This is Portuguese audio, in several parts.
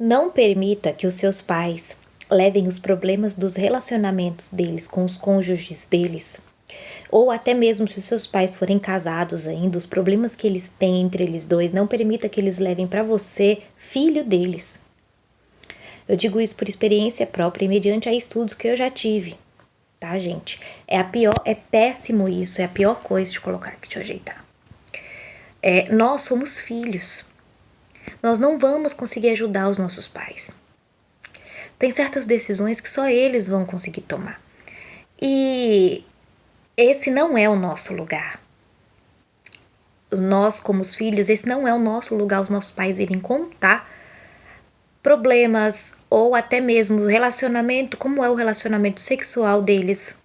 Não permita que os seus pais levem os problemas dos relacionamentos deles com os cônjuges deles, ou até mesmo se os seus pais forem casados ainda, os problemas que eles têm entre eles dois, não permita que eles levem para você, filho deles. Eu digo isso por experiência própria e mediante a estudos que eu já tive, tá, gente? É péssimo isso, é a pior coisa de colocar aqui, deixa eu ajeitar. Nós somos filhos. Nós não vamos conseguir ajudar os nossos pais. Tem certas decisões que só eles vão conseguir tomar. E esse não é o nosso lugar. Nós, como os filhos, esse não é o nosso lugar. Os nossos pais irem contar problemas ou até mesmo relacionamento, como é o relacionamento sexual deles.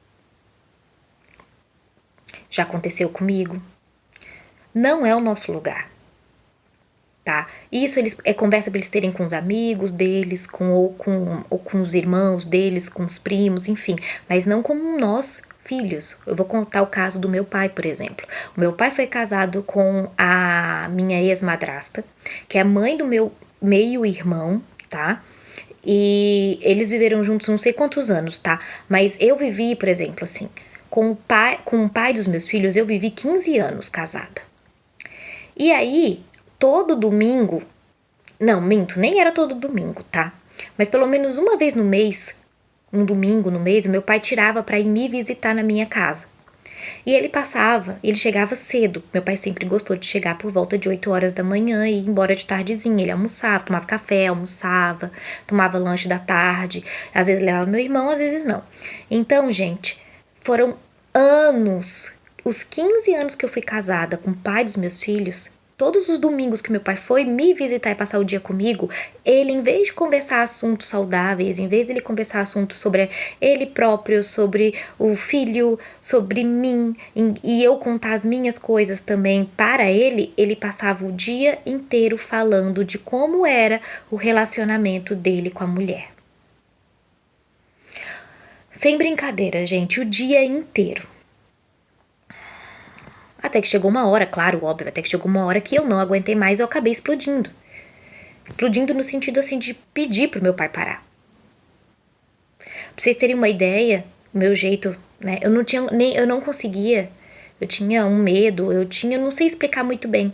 Já aconteceu comigo. Não é o nosso lugar. Tá? Isso é conversa para eles terem com os amigos deles, ou com os irmãos deles, com os primos, enfim. Mas não como nós, filhos. Eu vou contar o caso do meu pai, por exemplo. O meu pai foi casado com a minha ex-madrasta, que é a mãe do meu meio-irmão, tá? E eles viveram juntos não sei quantos anos, tá? Mas eu vivi, por exemplo, assim, com o pai dos meus filhos, eu vivi 15 anos casada. E aí, todo domingo, não, minto, nem era todo domingo, tá? Mas pelo menos uma vez no mês, um domingo no mês, meu pai tirava pra ir me visitar na minha casa. E ele chegava cedo. Meu pai sempre gostou de chegar por volta de 8 horas da manhã e ir embora de tardezinha. Ele almoçava, tomava café, almoçava, tomava lanche da tarde. Às vezes levava meu irmão, às vezes não. Então, gente, foram anos, os 15 anos que eu fui casada com o pai dos meus filhos, todos os domingos que meu pai foi me visitar e passar o dia comigo, ele, em vez de conversar assuntos saudáveis, em vez de ele conversar assuntos sobre ele próprio, sobre o filho, sobre mim, e eu contar as minhas coisas também para ele, ele passava o dia inteiro falando de como era o relacionamento dele com a mulher. Sem brincadeira, gente, o dia inteiro. Até que chegou uma hora, claro, óbvio, até que chegou uma hora que eu não aguentei mais, eu acabei explodindo. Explodindo no sentido, assim, de pedir pro meu pai parar. Pra vocês terem uma ideia, o meu jeito, né, eu não conseguia, eu tinha um medo, eu não sei explicar muito bem,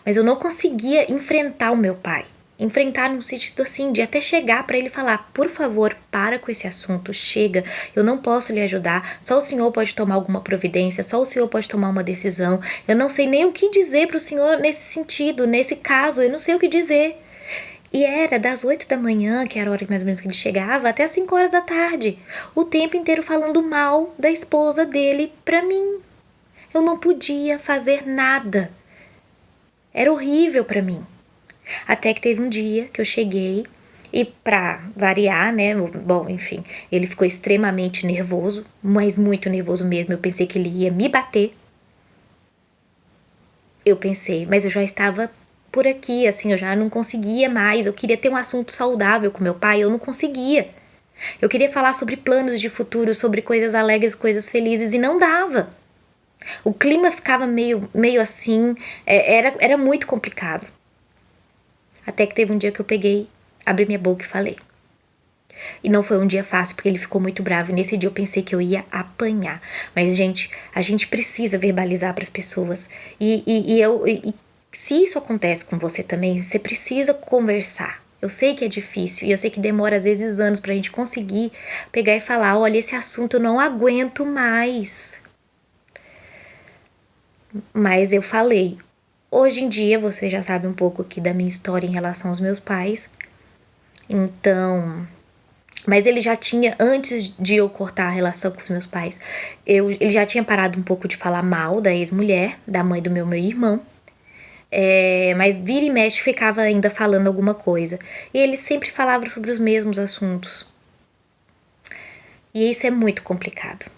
mas eu não conseguia enfrentar o meu pai. Enfrentar no sentido assim, de até chegar pra ele falar, por favor, para com esse assunto, chega, eu não posso lhe ajudar, só o senhor pode tomar alguma providência, só o senhor pode tomar uma decisão, eu não sei nem o que dizer pro senhor nesse sentido, nesse caso, eu não sei o que dizer. E era das 8 da manhã, que era a hora mais ou menos que ele chegava, até as 5 horas da tarde, o tempo inteiro falando mal da esposa dele pra mim. Eu não podia fazer nada. Era horrível pra mim. Até que teve um dia que eu cheguei e, pra variar, né, bom, enfim, ele ficou extremamente nervoso, mas muito nervoso mesmo. Eu pensei que ele ia me bater. Eu pensei, mas eu já estava por aqui, assim, eu já não conseguia mais. Eu queria ter um assunto saudável com meu pai, eu não conseguia. Eu queria falar sobre planos de futuro, sobre coisas alegres, coisas felizes, e não dava. O clima ficava meio assim, era muito complicado. Até que teve um dia que eu peguei, abri minha boca e falei. E não foi um dia fácil, porque ele ficou muito bravo. E nesse dia eu pensei que eu ia apanhar. Mas, gente, a gente precisa verbalizar para as pessoas. E se isso acontece com você também, você precisa conversar. Eu sei que é difícil e eu sei que demora às vezes anos pra gente conseguir pegar e falar, olha, esse assunto eu não aguento mais. Mas eu falei. Hoje em dia, você já sabe um pouco aqui da minha história em relação aos meus pais. Então, mas ele já tinha, antes de eu cortar a relação com os meus pais, ele já tinha parado um pouco de falar mal da ex-mulher, da mãe do meu irmão. Mas vira e mexe ficava ainda falando alguma coisa. E ele sempre falava sobre os mesmos assuntos. E isso é muito complicado.